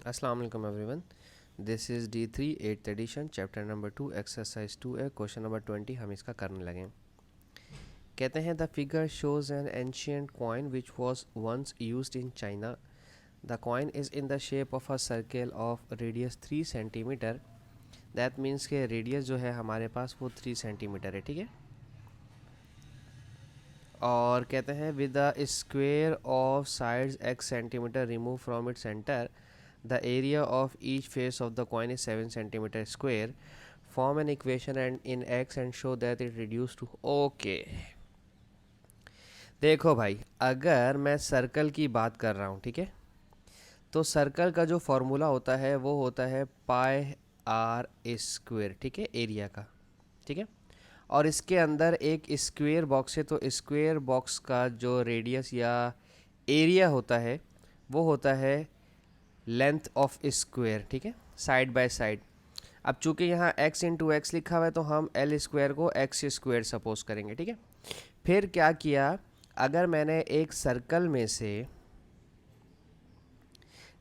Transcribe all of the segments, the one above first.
Assalamu alaikum everyone. This is D3 8th edition chapter number 2 exercise 2A question number 20 हम इसका करने लगे। कहते हैं the figure shows an ancient coin which was once used in China. The coin is in the shape of a circle of radius 3 centimeter. That means के radius जो है हमारे पास वो 3 सेंटीमीटर है, ठीक है। और कहते हैं with the square of sides x centimeter removed from its center, the area of each face of the coin is 7 centimeter square. Form an equation and in x and show that it reduced to okay. देखो भाई, अगर मैं circle की बात कर रहा हूँ, ठीक है, तो सर्कल का जो फॉर्मूला होता है वो होता है पाई आर स्क्वेयर, ठीक है, एरिया का, ठीक है। और इसके अंदर एक स्क्वेयर बॉक्स है, तो स्क्वेयर बॉक्स का जो रेडियस या एरिया होता है वो होता है लेंथ ऑफ स्क्वेयर, ठीक है, साइड बाय साइड। अब चूंकि यहाँ x इंटू एक्स लिखा हुआ है तो हम एल स्क्वायर को एक्स स्क्वायर सपोज करेंगे, ठीक है। फिर क्या किया, अगर मैंने एक सर्कल में से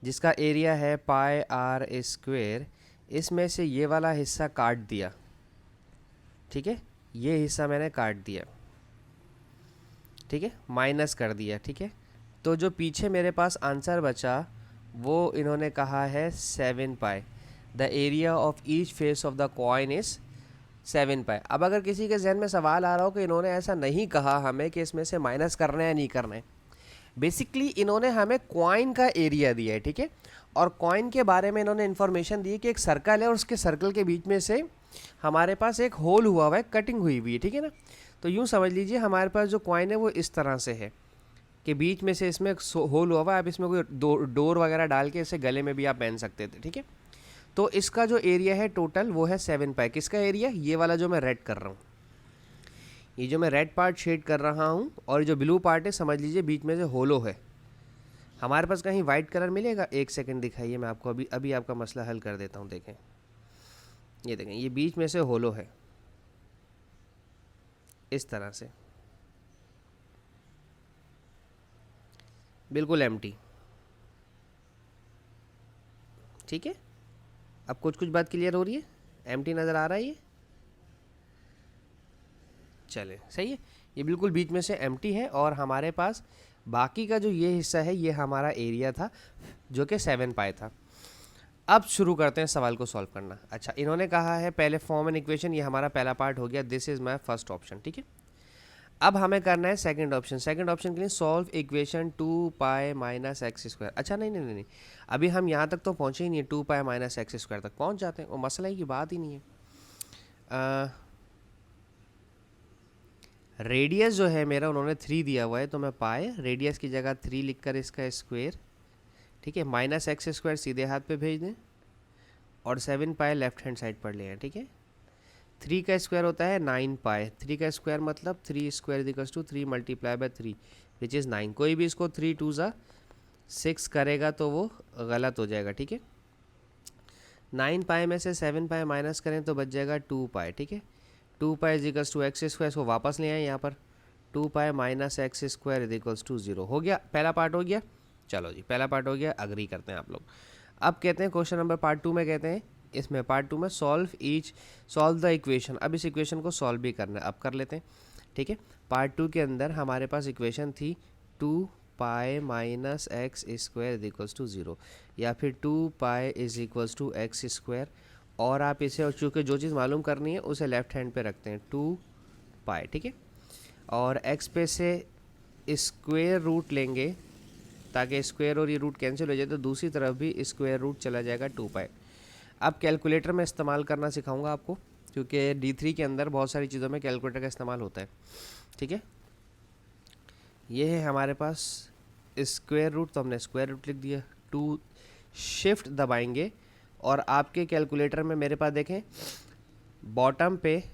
जिसका एरिया है पाई आर स्क्वेयर, इसमें से ये वाला हिस्सा काट दिया, ठीक है, ये हिस्सा मैंने काट दिया, ठीक है, माइनस कर दिया, ठीक है। तो जो पीछे मेरे पास आंसर बचा वो इन्होंने कहा है 7 pi. The area of each face of the coin is 7 pi. अब अगर किसी के जहन में सवाल आ रहा हो कि इन्होंने ऐसा नहीं कहा हमें कि इसमें से माइनस करना है या नहीं करना है, बेसिकली इन्होंने हमें कॉइन का एरिया दिया है, ठीक है। और कॉइन के बारे में इन्होंने इन्फॉर्मेशन दी कि एक सर्कल है और उसके सर्कल के बीच में से हमारे पास एक होल हुआ हुआ है, कटिंग हुई हुई है, ठीक है ना। तो यूँ समझ लीजिए हमारे पास जो कॉइन है वो इस तरह से है कि बीच में से इसमें होल हुआ हुआ है। आप इसमें कोई डोर वगैरह डाल के इसे गले में भी आप पहन सकते थे, ठीक है। तो इसका जो एरिया है टोटल वो है 7 पाई। किसका एरिया? ये वाला जो मैं रेड कर रहा हूँ, ये जो मैं रेड पार्ट शेड कर रहा हूँ, और जो ब्लू पार्ट है समझ लीजिए बीच में से होलो है। हमारे पास कहीं वाइट कलर मिलेगा? एक सेकंड दिखाइए, मैं आपको अभी आपका मसला हल कर देता हूँ। देखें, ये देखें, ये बीच में से होलो है इस तरह से, बिल्कुल एम्प्टी, ठीक है। अब कुछ कुछ बात क्लियर हो रही है? एम्प्टी नज़र आ रहा है ये? चले, सही है। ये बिल्कुल बीच में से एम्प्टी है और हमारे पास बाकी का जो ये हिस्सा है ये हमारा एरिया था जो कि 7 पाई था। अब शुरू करते हैं सवाल को सॉल्व करना। अच्छा, इन्होंने कहा है पहले फॉर्म एन इक्वेशन, ये हमारा पहला पार्ट हो गया। This is my first option, ठीक है। अब हमें करना है सेकंड ऑप्शन। सेकंड ऑप्शन के लिए solve equation 2 pi minus x square. अच्छा, नहीं नहीं नहीं, अभी हम यहाँ तक तो पहुँचे ही नहीं है। 2 पाई माइनस एक्स स्क्वायर तक पहुँच जाते हैं, वो मसला ही की बात ही नहीं है। रेडियस जो है मेरा, उन्होंने 3 दिया हुआ है, तो मैं पाए रेडियस की जगह 3 लिखकर इसका स्क्वायर, ठीक है, माइनस एक्स स्क्वायर सीधे हाथ पे भेज दें और 7 पाई लेफ्ट हैंड साइड पर ले आए, ठीक है। 3 का स्क्वायर होता है 9 पाई। 3 का स्क्वायर मतलब 3 square equals to 3 multiply by 3 which is 9। कोई भी इसको 3 2 ज़ा 6 करेगा तो वो गलत हो जाएगा, ठीक है। 9 पाई में से 7 पाई माइनस करें तो बच जाएगा 2 पाई, ठीक है। 2 pi is equals to x square, इसको वापस ले आए यहाँ पर। 2 pi minus x square is equals to 0 हो गया। पहला पार्ट हो गया। चलो जी, पहला पार्ट हो गया, अग्री करते हैं आप लोग। अब कहते हैं क्वेश्चन नंबर पार्ट 2 में, कहते हैं इसमें पार्ट 2 में सॉल्व द इक्वेशन। अब इस इक्वेशन को सॉल्व भी करना है, अब कर लेते हैं, ठीक है। पार्ट 2 के अंदर हमारे पास इक्वेशन थी 2 pi minus x square is equals to 0, या फिर 2 pi is equals to x square. और आप इसे, और चूँकि जो चीज़ मालूम करनी है उसे लेफ्ट हैंड पे रखते हैं, 2 पाई, ठीक है। और एक्स पे से स्क्वायर रूट लेंगे ताकि स्क्वायर और ये रूट कैंसिल हो जाए, तो दूसरी तरफ भी स्क्वायर रूट चला जाएगा 2 पाई। अब कैलकुलेटर में इस्तेमाल करना सिखाऊंगा आपको, क्योंकि D3 के अंदर बहुत सारी चीज़ों में कैलकुलेटर का इस्तेमाल होता है, ठीक है। ये है हमारे पास स्क्वायर रूट, तो हमने स्क्वायर रूट लिख दिया। 2 शिफ्ट दबाएंगे और आपके कैलकुलेटर में मेरे पास देखें बॉटम पे,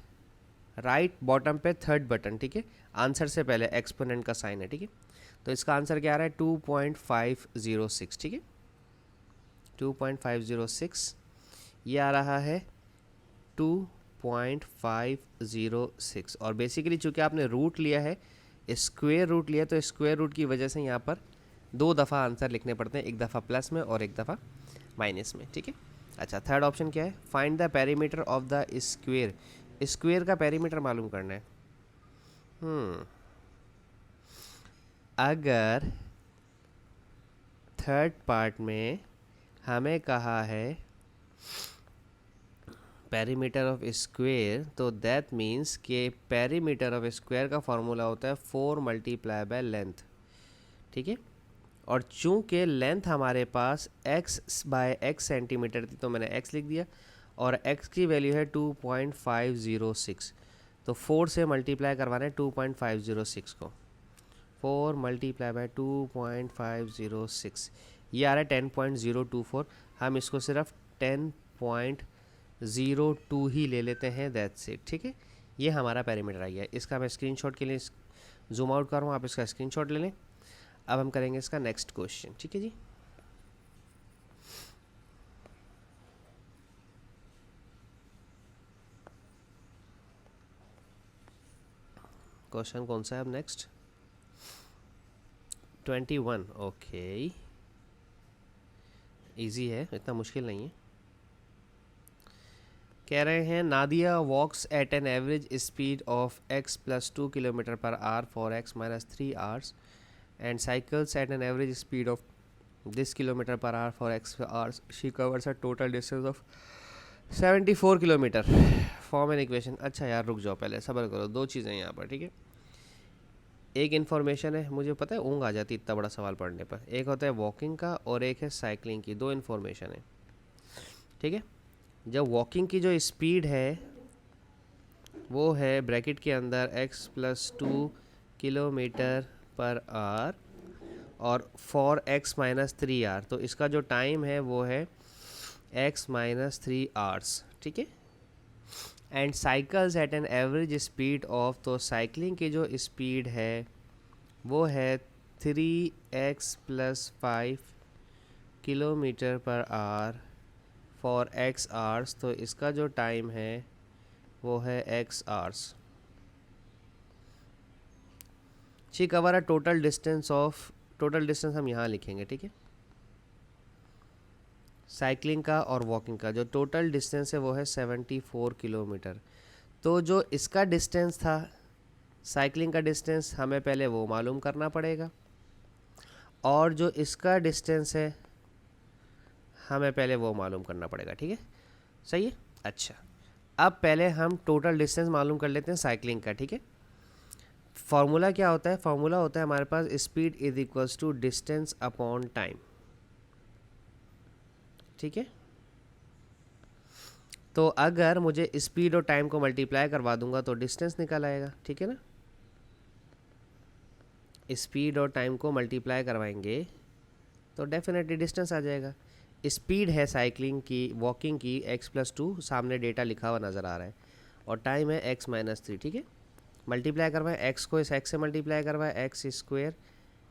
राइट बॉटम पे थर्ड बटन, ठीक है, आंसर से पहले एक्सपोनेंट का साइन है, ठीक है। तो इसका आंसर क्या आ रहा है? 2.506, ठीक है, 2.506। ये आ रहा है 2.506। और बेसिकली चूँकि आपने रूट लिया है, स्क्वायर रूट लिया, तो स्क्वायर रूट की वजह से यहाँ पर 2 दफ़ा आंसर लिखने पड़ते हैं, एक दफ़ा प्लस में और एक दफ़ा माइनस में, ठीक है। अच्छा, थर्ड ऑप्शन क्या है, find the perimeter of the square, square का पेरीमीटर मालूम करना है। अगर थर्ड पार्ट में हमें कहा है पेरीमीटर ऑफ स्क्वेयर, तो दैट मीन्स कि पेरीमीटर ऑफ स्क्वेयर का फॉर्मूला होता है 4 मल्टीप्लाई बाय लेंथ, ठीक है। और चूंकि लेंथ हमारे पास x बाय x सेंटीमीटर थी तो मैंने x लिख दिया, और x की वैल्यू है 2.506, तो 4 से मल्टीप्लाई करवाना है 2.506 को, 4 मल्टीप्लाई बाय 2.506, ये आ रहा है 10.024। हम इसको सिर्फ 10.02 ही ले लेते हैं, दैट्स इट, ठीक है। ये हमारा पेरीमीटर आ गया। इसका मैं स्क्रीनशॉट के लिए जूम आउट कर रहा हूँ, आप इसका स्क्रीनशॉट ले लें। अब हम करेंगे इसका नेक्स्ट क्वेश्चन, ठीक है जी। क्वेश्चन कौन सा है अब नेक्स्ट? 21, ओके, इजी है, इतना मुश्किल नहीं है। कह रहे हैं Nadia walks at an average speed of x + 2 kilometre per hour for x - 3 hours and cycles at an average speed of this kilometre per hour for x hours, she covers a total distance of 74 kilometre, form an equation. अच्छा यार रुक जाओ, पहले सब्र करो, दो चीज़ें यहाँ पर, ठीक है। एक इन्फॉर्मेशन है, मुझे पता है ऊँग आ जाती इतना बड़ा सवाल पढ़ने पर, एक होता है वॉकिंग का और एक है साइकिलिंग की, दो इन्फॉर्मेशन है, ठीक है। जब वॉकिंग की जो स्पीड है वो है ब्रैकेट के अंदर x + 2 किलोमीटर पर आवर और फॉर x - 3 आवर, तो इसका जो टाइम है वो है x - 3 आवर्स, ठीक है। And cycles at an average speed of, तो साइकिलिंग की जो स्पीड है वो है 3x + 5 kilometre per hour for x hours, तो इसका जो टाइम है वो है x hours. She cover a total distance of, total distance हम यहाँ लिखेंगे, ठीक है। साइकिलिंग का और वॉकिंग का जो टोटल डिस्टेंस है वो है 74 किलोमीटर। तो जो इसका डिस्टेंस था, साइकिलिंग का डिस्टेंस, हमें पहले वो मालूम करना पड़ेगा, और जो इसका डिस्टेंस है हमें पहले वो मालूम करना पड़ेगा, ठीक है, सही है। अच्छा, अब पहले हम टोटल डिस्टेंस मालूम कर लेते हैं साइकिलिंग का, ठीक है। फॉर्मूला क्या होता है? फॉर्मूला होता है हमारे पास स्पीड = डिस्टेंस अपॉन टाइम, ठीक है। तो अगर मुझे स्पीड और टाइम को मल्टीप्लाई करवा दूंगा तो डिस्टेंस निकल आएगा, ठीक है ना। स्पीड और टाइम को मल्टीप्लाई करवाएंगे तो डेफिनेटली डिस्टेंस आ जाएगा। स्पीड है साइकिलिंग की, वॉकिंग की x + 2, सामने डेटा लिखा हुआ नज़र आ रहा है, और टाइम है x - 3, ठीक है। मल्टीप्लाई करवाएं, x को इस x से मल्टीप्लाई करवाएं, x²,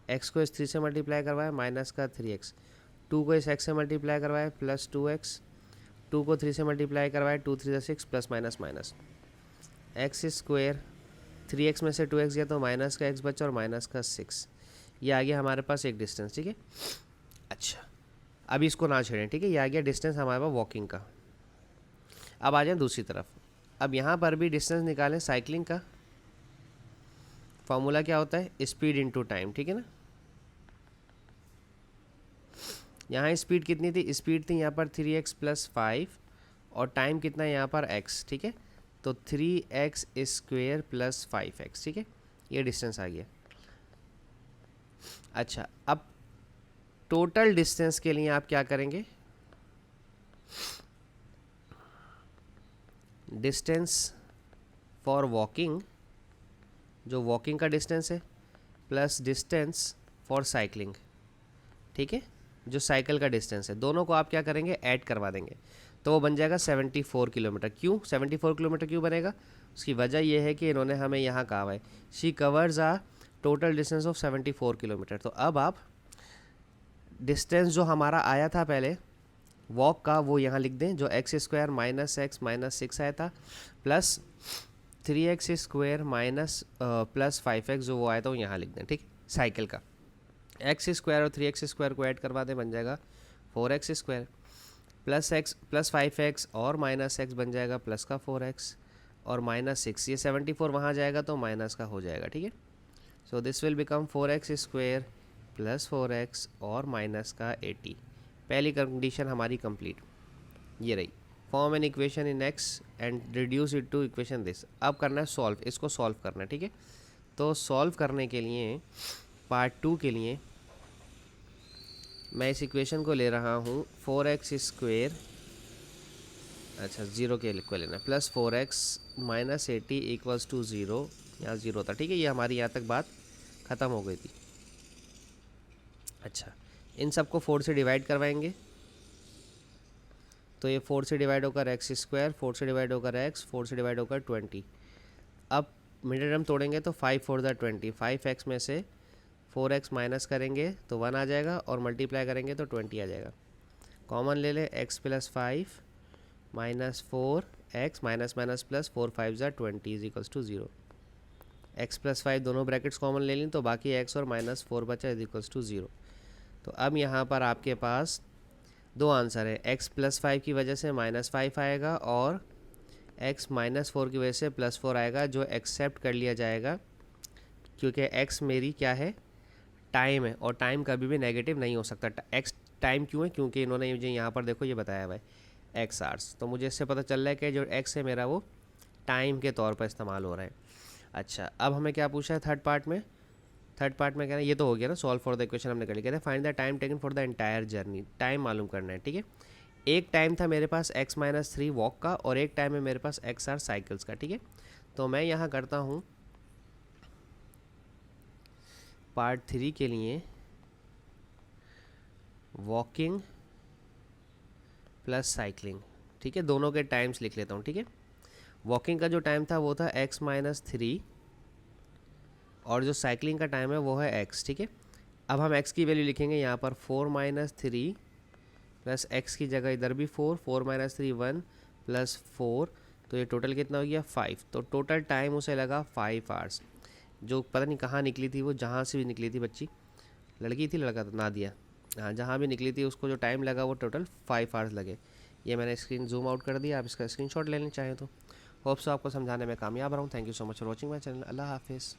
x को इस 3 से मल्टीप्लाई करवाएं, -3x, 2 को इस x से मल्टीप्लाई करवाएं, +2x, 2 को 3 से मल्टीप्लाई करवाएं, 2 × 3 = 6, plus minus minus, x², 3x में से 2x गया तो माइनस का x बचा और माइनस का 6, ये आ गया हमारे पास एक डिस्टेंस, ठीक है। अच्छा, अभी इसको ना छेड़ें, ठीक है, ये आ गया डिस्टेंस हमारे पास वॉकिंग का। अब आ जाए दूसरी तरफ, अब यहाँ पर भी डिस्टेंस निकालें साइकिलिंग का। फॉर्मूला क्या होता है? स्पीड इनटू टाइम, ठीक है ना। यहाँ स्पीड कितनी थी? स्पीड थी यहाँ पर 3x + 5 और टाइम कितना है यहाँ पर x, ठीक है। तो 3x² + 5x, ठीक है, ये डिस्टेंस आ गया। अच्छा, अब टोटल डिस्टेंस के लिए आप क्या करेंगे? डिस्टेंस फॉर वॉकिंग, जो वॉकिंग का डिस्टेंस है, प्लस डिस्टेंस फॉर साइकिलिंग, ठीक है, जो साइकिल का डिस्टेंस है, दोनों को आप क्या करेंगे? ऐड करवा देंगे, तो वो बन जाएगा 74 किलोमीटर। क्यों 74 किलोमीटर क्यों बनेगा? उसकी वजह यह है कि इन्होंने हमें यहाँ कहा हुआ है she covers a total distance of 74 kilometre. तो अब आप डिस्टेंस जो हमारा आया था पहले वॉक का वो यहाँ लिख दें, जो x² - x - 6 आया था, प्लस 3x² प्लस 5x जो वो आया था वो यहाँ लिख दें, ठीक। साइकिल का x² और 3x² को ऐड करवा दें, बन जाएगा 4x²। प्लस 5x और माइनस एक्स बन जाएगा प्लस का 4x और माइनस 6, ये 74 वहाँ जाएगा तो माइनस का हो जाएगा, ठीक है। So this will become 4x square plus 4x और माइनस का 80। पहली कंडीशन हमारी कंप्लीट, ये रही। Form an equation in x and reduce it to equation this. अब करना है सॉल्व, इसको सॉल्व करना है, ठीक है। तो सॉल्व करने के लिए पार्ट 2 के लिए मैं इस इक्वेशन को ले रहा हूँ 4x स्क्वेयर, अच्छा 0 के इक्वल लेना, plus 4x minus 80 equals to 0, यहाँ 0 था, ठीक है। ये हमारी यहाँ तक बात ख़त्म हो गई थी। अच्छा, इन सबको 4 से डिवाइड करवाएंगे तो ये 4 से डिवाइड होकर एक्स स्क्वायर, 4 से डिवाइड होकर एक्स, 4 से डिवाइड होकर 20। अब मिडिल टर्म तोड़ेंगे तो 5 4 द 20, 5x में से 4x माइनस करेंगे तो 1 आ जाएगा और मल्टीप्लाई करेंगे तो 20 आ जाएगा। कॉमन ले ले, x plus 5 minus 4x minus minus plus 4 5 ज़ा 20 is equals to 0। x plus 5 दोनों ब्रैकेट्स कॉमन ले लें तो बाकी x और माइनस 4 बचा इज इक्वल्स टू 0। तो अब यहाँ पर आपके पास दो आंसर है, x प्लस 5 की वजह से माइनस 5 आएगा और x माइनस 4 की वजह से प्लस 4 आएगा, जो एक्सेप्ट कर लिया जाएगा क्योंकि x मेरी क्या है, टाइम है, और टाइम कभी भी नेगेटिव नहीं हो सकता। x टाइम क्यों है, क्योंकि इन्होंने मुझे यहाँ पर देखो ये बताया हुआ है x आवर्स, तो मुझे इससे पता चल रहा है कि जो x है मेरा वो टाइम के तौर पर इस्तेमाल हो रहा है। अच्छा, अब हमें क्या पूछा है थर्ड पार्ट में, थर्ड पार्ट में कह रहे हैं, ये तो हो गया ना सॉल्व फॉर द इक्वेशन हमने कर लिया, कहते हैं find the time taken for the entire journey. Time मालूम करना है, ठीक है। एक टाइम था मेरे पास x माइनस 3 वॉक का और एक टाइम है मेरे पास x आर साइकिल्स का, ठीक है। तो मैं यहाँ करता हूँ पार्ट 3 के लिए वॉकिंग प्लस साइकिलिंग, ठीक है, दोनों के टाइम्स लिख लेता हूँ, ठीक है। वॉकिंग का जो टाइम था वो था x माइनस 3 और जो साइकिलिंग का टाइम है वो है x, ठीक है। अब हम x की वैल्यू लिखेंगे यहाँ पर 4 माइनस 3 प्लस x की जगह इधर भी 4, 4 माइनस 3 1 प्लस 4, तो ये टोटल कितना हो गया 5। तो टोटल टाइम उसे लगा 5 आवर्स, जो पता नहीं कहाँ निकली थी वो, जहाँ से भी निकली थी बच्ची, लड़की थी लड़का था ना दिया, हाँ जहाँ भी निकली थी उसको जो टाइम लगा वो टोटल 5 आवर्स लगे। ये मैंने स्क्रीन जूम आउट कर दिया, आप इसका स्क्रीनशॉट लेना चाहें तो। होप सो आपको समझाने में कामयाब रहा हूँ। Thank you so much for watching my channel. अल्लाह हाफिज़।